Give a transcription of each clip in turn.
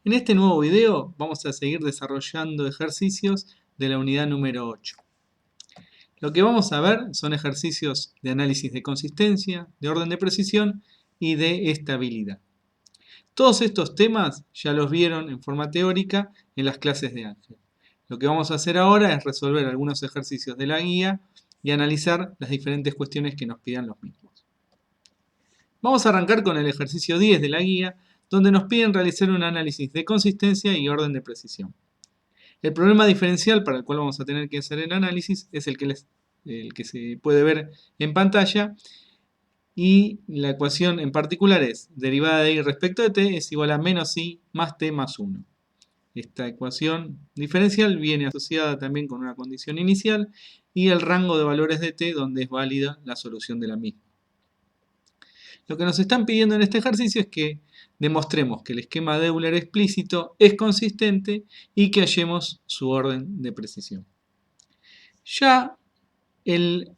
En este nuevo video vamos a seguir desarrollando ejercicios de la unidad número 8. Lo que vamos a ver son ejercicios de análisis de consistencia, de orden de precisión y de estabilidad. Todos estos temas ya los vieron en forma teórica en las clases de Ángel. Lo que vamos a hacer ahora es resolver algunos ejercicios de la guía y analizar las diferentes cuestiones que nos pidan los mismos. Vamos a arrancar con el ejercicio 10 de la guía, donde nos piden realizar un análisis de consistencia y orden de precisión. El problema diferencial para el cual vamos a tener que hacer el análisis es el que se puede ver en pantalla, y la ecuación en particular es derivada de y respecto de t es igual a menos i más t más 1. Esta ecuación diferencial viene asociada también con una condición inicial y el rango de valores de t donde es válida la solución de la misma. Lo que nos están pidiendo en este ejercicio es que demostremos que el esquema de Euler explícito es consistente y que hallemos su orden de precisión. Ya el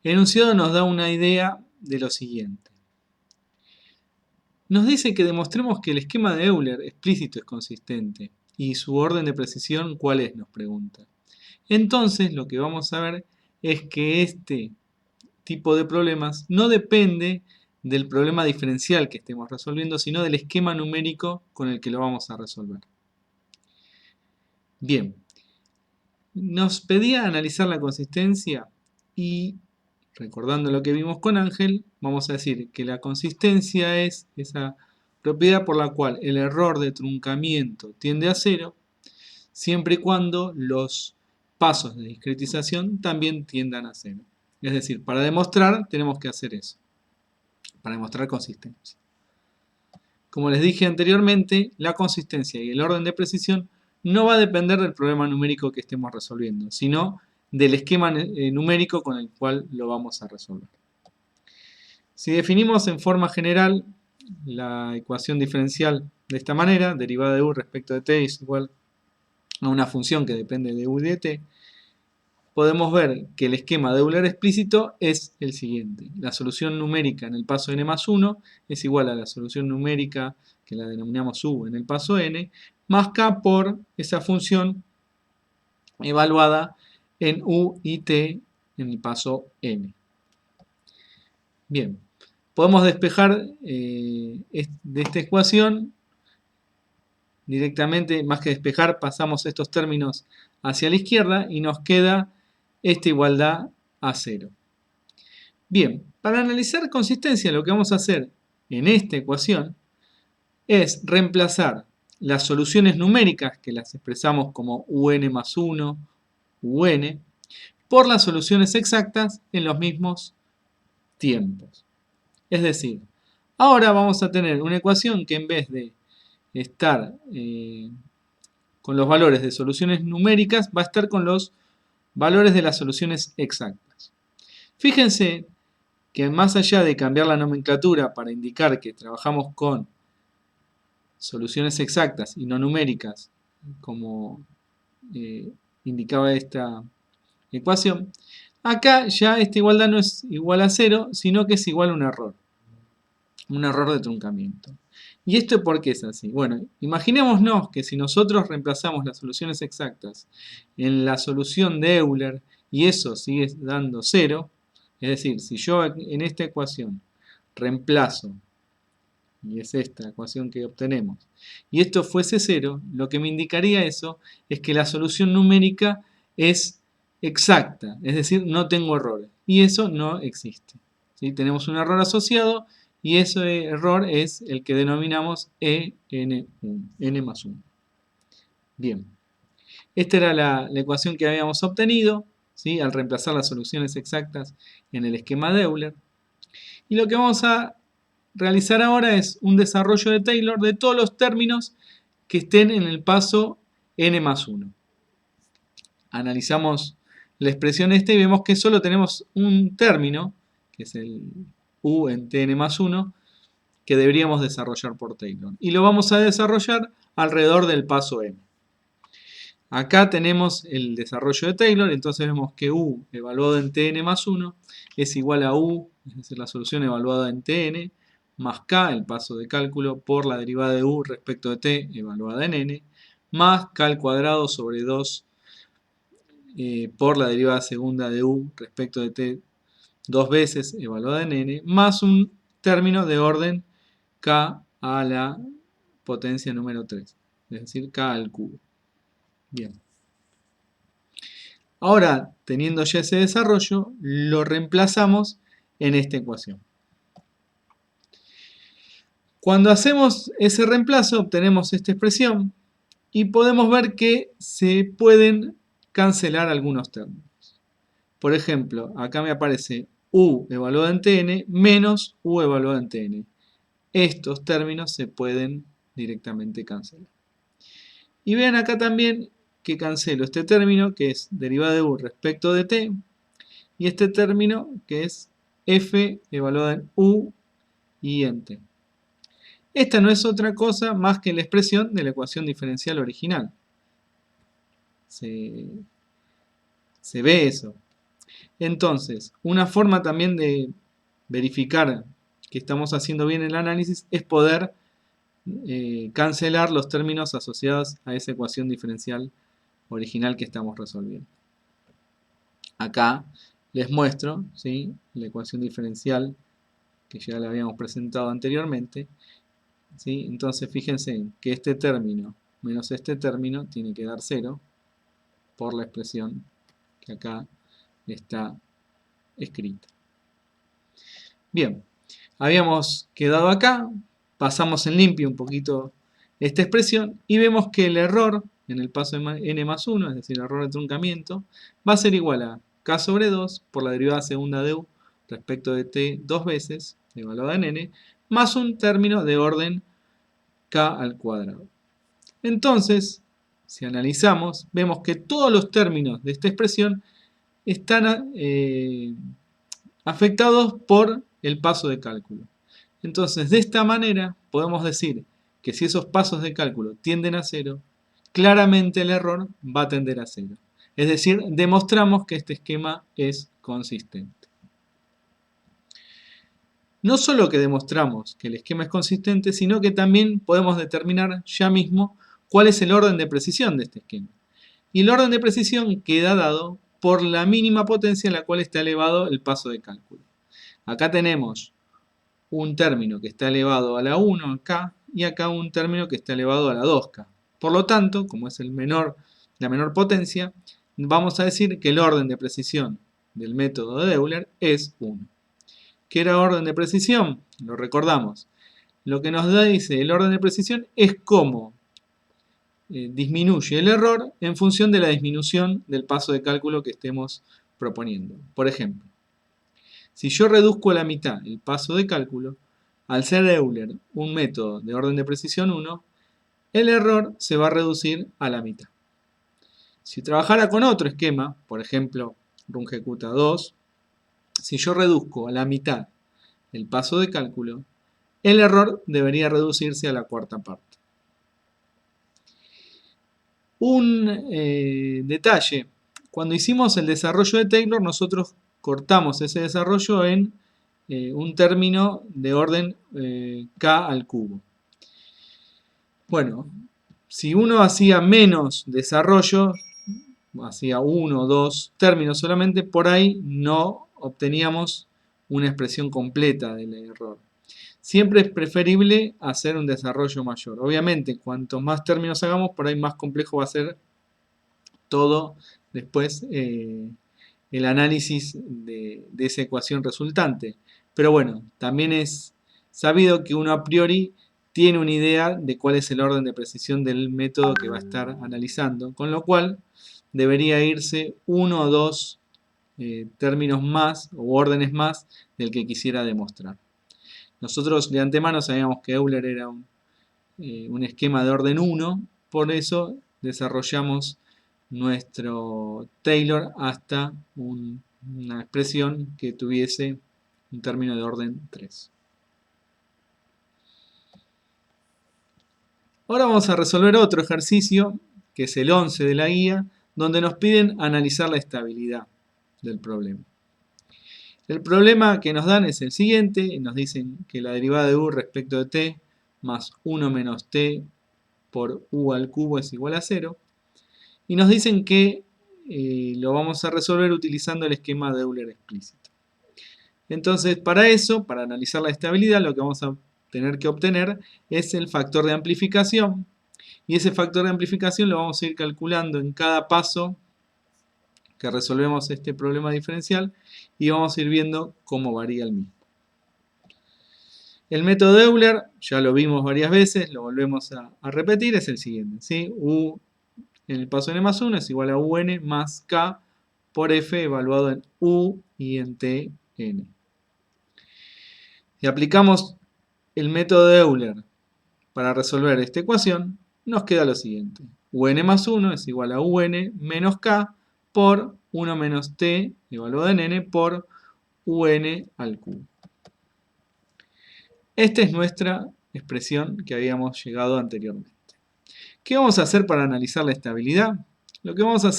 enunciado nos da una idea de lo siguiente. Nos dice que demostremos que el esquema de Euler explícito es consistente. ¿Y su orden de precisión cuál es?, nos pregunta. Entonces lo que vamos a ver es que este tipo de problemas no depende del problema diferencial que estemos resolviendo, sino del esquema numérico con el que lo vamos a resolver. Bien, nos pedía analizar la consistencia y, recordando lo que vimos con Ángel, vamos a decir que la consistencia es esa propiedad por la cual el error de truncamiento tiende a 0, siempre y cuando los pasos de discretización también tiendan a 0. Es decir, para demostrar tenemos que hacer eso, para demostrar consistencia. Como les dije anteriormente, la consistencia y el orden de precisión no va a depender del problema numérico que estemos resolviendo, sino del esquema numérico con el cual lo vamos a resolver. Si definimos en forma general la ecuación diferencial de esta manera, derivada de u respecto de t es igual a una función que depende de u y de t, podemos ver que el esquema de Euler explícito es el siguiente. La solución numérica en el paso n más 1 es igual a la solución numérica, que la denominamos u, en el paso n, más k por esa función evaluada en u y t en el paso n. Bien, podemos despejar de esta ecuación directamente, más que despejar, pasamos estos términos hacia la izquierda y nos queda esta igualdad a 0. Bien, para analizar consistencia lo que vamos a hacer en esta ecuación es reemplazar las soluciones numéricas, que las expresamos como un más 1, un, por las soluciones exactas en los mismos tiempos. Es decir, ahora vamos a tener una ecuación que en vez de estar con los valores de soluciones numéricas, va a estar con los valores de las soluciones exactas. Fíjense que más allá de cambiar la nomenclatura para indicar que trabajamos con soluciones exactas y no numéricas, como indicaba esta ecuación, acá ya esta igualdad no es igual a 0, sino que es igual a un error de truncamiento. ¿Y esto por qué es así? Bueno, imaginémonos que si nosotros reemplazamos las soluciones exactas en la solución de Euler y eso sigue dando 0, es decir, si yo en esta ecuación reemplazo, y es esta ecuación que obtenemos, y esto fuese 0, lo que me indicaría eso es que la solución numérica es exacta, es decir, no tengo errores, y eso no existe. ¿Sí? Tenemos un error asociado, y ese error es el que denominamos n más 1. Bien, esta era la ecuación que habíamos obtenido, ¿sí?, al reemplazar las soluciones exactas en el esquema de Euler. Y lo que vamos a realizar ahora es un desarrollo de Taylor de todos los términos que estén en el paso n más 1. Analizamos la expresión esta y vemos que solo tenemos un término, que es el u en tn más 1, que deberíamos desarrollar por Taylor. Y lo vamos a desarrollar alrededor del paso n. Acá tenemos el desarrollo de Taylor, entonces vemos que u evaluado en tn más 1 es igual a u, es decir, la solución evaluada en tn, más k, el paso de cálculo, por la derivada de u respecto de t evaluada en n, más k al cuadrado sobre 2 por la derivada segunda de u respecto de t dos veces evaluada en n, más un término de orden k a la potencia número 3, es decir, k al cubo. Bien. Ahora, teniendo ya ese desarrollo, lo reemplazamos en esta ecuación. Cuando hacemos ese reemplazo, obtenemos esta expresión y podemos ver que se pueden cancelar algunos términos. Por ejemplo, acá me aparece u evaluado en tn menos u evaluado en tn. Estos términos se pueden directamente cancelar. Y vean acá también que cancelo este término que es derivada de u respecto de t y este término que es f evaluado en u y en t. Esta no es otra cosa más que la expresión de la ecuación diferencial original. Se ve eso. Entonces, una forma también de verificar que estamos haciendo bien el análisis es poder cancelar los términos asociados a esa ecuación diferencial original que estamos resolviendo. Acá les muestro, ¿sí?, la ecuación diferencial que ya la habíamos presentado anteriormente, ¿sí? Entonces fíjense que este término menos este término tiene que dar 0 por la expresión que acá está escrita. Bien, habíamos quedado acá, pasamos en limpio un poquito esta expresión y vemos que el error en el paso de n más 1, es decir, el error de truncamiento, va a ser igual a k sobre 2 por la derivada segunda de u respecto de t dos veces, evaluada en n, más un término de orden k al cuadrado. Entonces, si analizamos, vemos que todos los términos de esta expresión están afectados por el paso de cálculo. Entonces, de esta manera, podemos decir que si esos pasos de cálculo tienden a 0, claramente el error va a tender a 0. Es decir, demostramos que este esquema es consistente. No solo que demostramos que el esquema es consistente, sino que también podemos determinar ya mismo cuál es el orden de precisión de este esquema. Y el orden de precisión queda dado por la mínima potencia a la cual está elevado el paso de cálculo. Acá tenemos un término que está elevado a la 1k y acá un término que está elevado a la 2k. Por lo tanto, como es la menor potencia, vamos a decir que el orden de precisión del método de Euler es 1. ¿Qué era orden de precisión? Lo recordamos. Lo que nos dice el orden de precisión es cómo disminuye el error en función de la disminución del paso de cálculo que estemos proponiendo. Por ejemplo, si yo reduzco a la mitad el paso de cálculo, al ser Euler un método de orden de precisión 1, el error se va a reducir a la mitad. Si trabajara con otro esquema, por ejemplo, Runge-Kutta 2, si yo reduzco a la mitad el paso de cálculo, el error debería reducirse a la cuarta parte. Un detalle, cuando hicimos el desarrollo de Taylor, nosotros cortamos ese desarrollo en un término de orden k al cubo. Bueno, si uno hacía menos desarrollo, hacía 1 o 2 términos solamente, por ahí no obteníamos una expresión completa del error. Siempre es preferible hacer un desarrollo mayor. Obviamente, cuantos más términos hagamos, por ahí más complejo va a ser todo después el análisis de esa ecuación resultante. Pero bueno, también es sabido que uno a priori tiene una idea de cuál es el orden de precisión del método que va a estar analizando, con lo cual debería irse 1 o 2 términos más o órdenes más del que quisiera demostrar. Nosotros de antemano sabíamos que Euler era un esquema de orden 1, por eso desarrollamos nuestro Taylor hasta una expresión que tuviese un término de orden 3. Ahora vamos a resolver otro ejercicio, que es el 11 de la guía, donde nos piden analizar la estabilidad del problema. El problema que nos dan es el siguiente, nos dicen que la derivada de u respecto de t más 1 menos t por u al cubo es igual a 0. Y nos dicen que lo vamos a resolver utilizando el esquema de Euler explícito. Entonces, para eso, para analizar la estabilidad, lo que vamos a tener que obtener es el factor de amplificación. Y ese factor de amplificación lo vamos a ir calculando en cada paso que resolvemos este problema diferencial y vamos a ir viendo cómo varía el mismo. El método de Euler, ya lo vimos varias veces, lo volvemos a repetir, es el siguiente, ¿sí? U en el paso n más 1 es igual a un más k por f evaluado en u y en t n. Si aplicamos el método de Euler para resolver esta ecuación, nos queda lo siguiente. Un más 1 es igual a un menos k por 1 menos t evaluado en n por un al cubo. Esta es nuestra expresión que habíamos llegado anteriormente. ¿Qué vamos a hacer para analizar la estabilidad? Lo que vamos a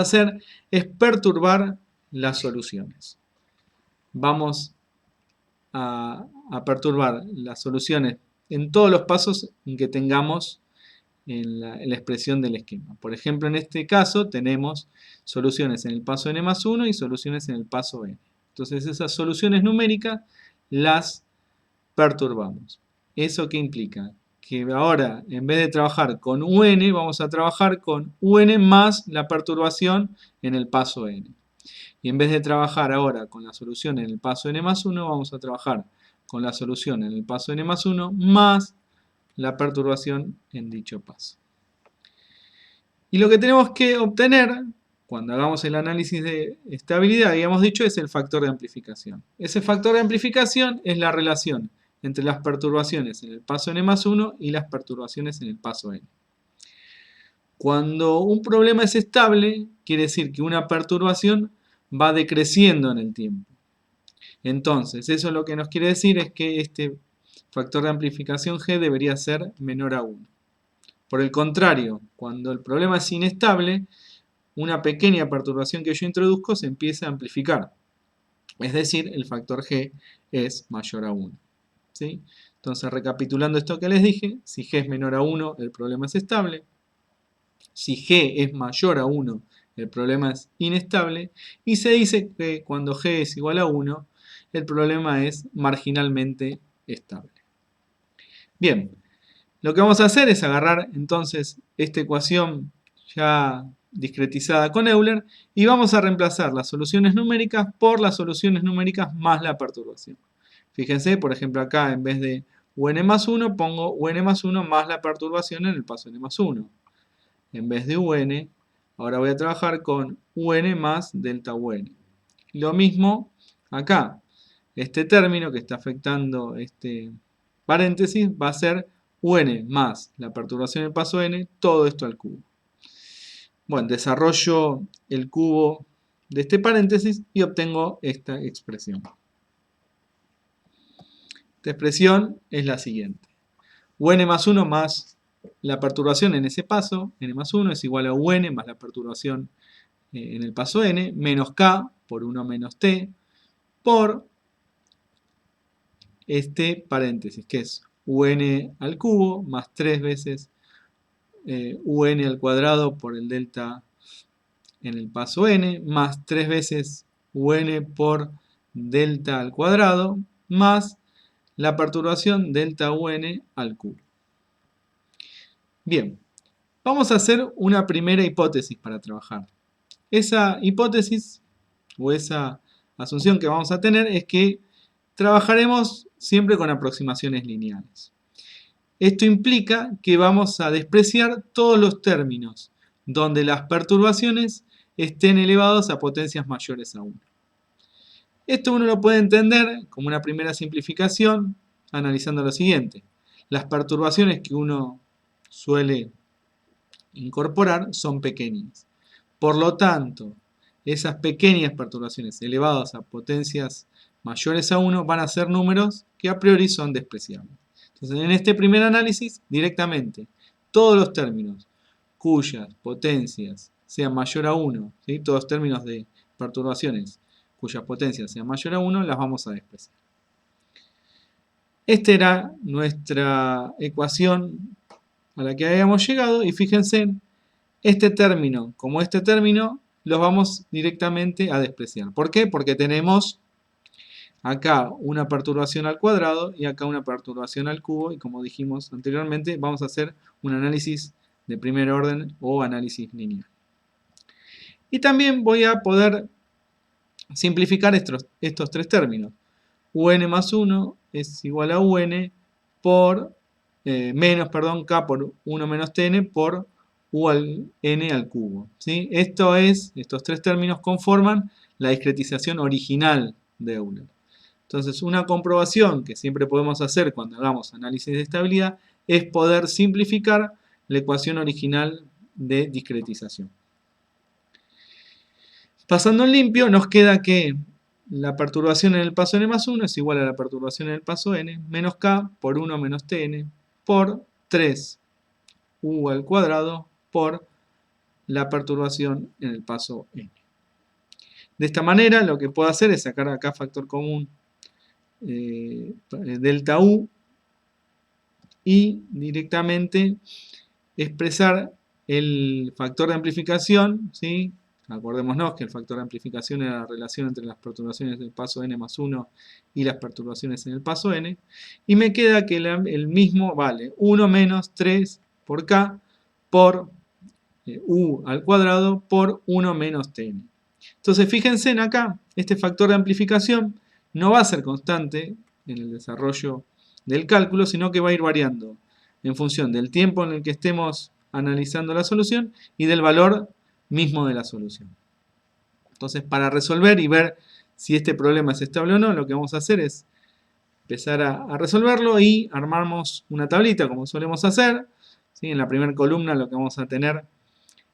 hacer es perturbar las soluciones. Vamos a perturbar las soluciones en todos los pasos en que tengamos en la expresión del esquema. Por ejemplo, en este caso tenemos soluciones en el paso n más 1 y soluciones en el paso n. Entonces esas soluciones numéricas las perturbamos. ¿Eso qué implica? Que ahora, en vez de trabajar con un, vamos a trabajar con un más la perturbación en el paso n. Y en vez de trabajar ahora con la solución en el paso n más 1, vamos a trabajar con la solución en el paso n más 1 más la perturbación en dicho paso. Y lo que tenemos que obtener, cuando hagamos el análisis de estabilidad, habíamos dicho, es el factor de amplificación. Ese factor de amplificación es la relación entre las perturbaciones en el paso n más 1 y las perturbaciones en el paso n. Cuando un problema es estable, quiere decir que una perturbación va decreciendo en el tiempo. Entonces, eso lo que nos quiere decir es que este factor de amplificación G debería ser menor a 1. Por el contrario, cuando el problema es inestable, una pequeña perturbación que yo introduzco se empieza a amplificar. Es decir, el factor G es mayor a 1. ¿Sí? Entonces, recapitulando esto que les dije, si G es menor a 1, el problema es estable. Si G es mayor a 1, el problema es inestable. Y se dice que cuando G es igual a 1, el problema es marginalmente estable. Bien, lo que vamos a hacer es agarrar entonces esta ecuación ya discretizada con Euler y vamos a reemplazar las soluciones numéricas por las soluciones numéricas más la perturbación. Fíjense, por ejemplo, acá en vez de un más 1 pongo un más 1 más la perturbación en el paso n más 1. En vez de un, ahora voy a trabajar con un más delta un. Lo mismo acá. Este término que está afectando este paréntesis va a ser un más la perturbación en el paso n, todo esto al cubo. Bueno, desarrollo el cubo de este paréntesis y obtengo esta expresión. Esta expresión es la siguiente. Un más 1 más la perturbación en ese paso, n más 1 es igual a un más la perturbación en el paso n, menos k por 1 menos t, por este paréntesis, que es un al cubo más 3 veces un al cuadrado por el delta en el paso n, más 3 veces un por delta al cuadrado, más la perturbación delta un al cubo. Bien, vamos a hacer una primera hipótesis para trabajar. Esa hipótesis o esa asunción que vamos a tener es que trabajaremos siempre con aproximaciones lineales. Esto implica que vamos a despreciar todos los términos donde las perturbaciones estén elevadas a potencias mayores a 1. Esto uno lo puede entender como una primera simplificación analizando lo siguiente. Las perturbaciones que uno suele incorporar son pequeñas. Por lo tanto, esas pequeñas perturbaciones elevadas a potencias mayores a 1 van a ser números que a priori son despreciables. Entonces, en este primer análisis, directamente, todos los términos cuyas potencias sean mayor a 1, ¿sí? Todos términos de perturbaciones cuya potencia sea mayor a 1, las vamos a despreciar. Esta era nuestra ecuación a la que habíamos llegado y fíjense, este término como este término los vamos directamente a despreciar. ¿Por qué? Porque tenemos acá una perturbación al cuadrado y acá una perturbación al cubo y como dijimos anteriormente vamos a hacer un análisis de primer orden o análisis lineal. Y también voy a poder simplificar estos tres términos. UN más 1 es igual a UN por K por 1 menos Tn por U al N al cubo. ¿Sí? Estos tres términos conforman la discretización original de Euler. Entonces, una comprobación que siempre podemos hacer cuando hagamos análisis de estabilidad es poder simplificar la ecuación original de discretización. Pasando en limpio, nos queda que la perturbación en el paso n más 1 es igual a la perturbación en el paso n menos k por 1 menos tn por 3 u al cuadrado por la perturbación en el paso n. De esta manera, lo que puedo hacer es sacar acá factor común delta u y directamente expresar el factor de amplificación, ¿sí? Acordémonos que el factor de amplificación era la relación entre las perturbaciones del paso n más 1 y las perturbaciones en el paso n, y me queda que el mismo vale 1 menos 3 por k por u al cuadrado por 1 menos tn. Entonces fíjense en acá, este factor de amplificación no va a ser constante en el desarrollo del cálculo, sino que va a ir variando en función del tiempo en el que estemos analizando la solución y del valor mismo de la solución. Entonces, para resolver y ver si este problema es estable o no, lo que vamos a hacer es empezar a resolverlo y armamos una tablita como solemos hacer. ¿Sí? En la primera columna lo que vamos a tener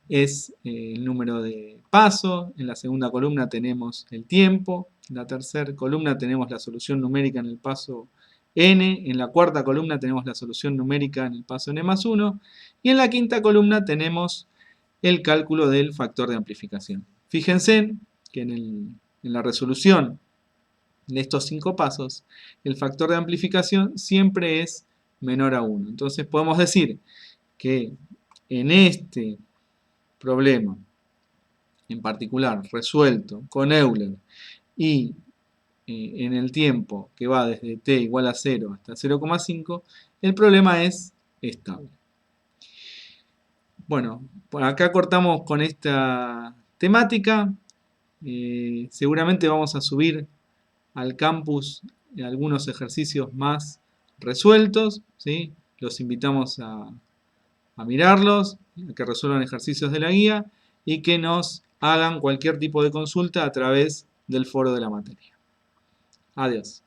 es el número de pasos, en la segunda columna tenemos el tiempo, en la tercera columna tenemos la solución numérica en el paso n, en la cuarta columna tenemos la solución numérica en el paso n más 1 y en la quinta columna tenemos el cálculo del factor de amplificación. Fíjense que en la resolución de estos 5 pasos el factor de amplificación siempre es menor a 1. Entonces podemos decir que en este problema en particular resuelto con Euler y en el tiempo que va desde t igual a 0 hasta 0,5, el problema es estable. Bueno, por acá cortamos con esta temática. Seguramente vamos a subir al campus algunos ejercicios más resueltos, ¿sí? Los invitamos a mirarlos, a que resuelvan ejercicios de la guía y que nos hagan cualquier tipo de consulta a través del foro de la materia. Adiós.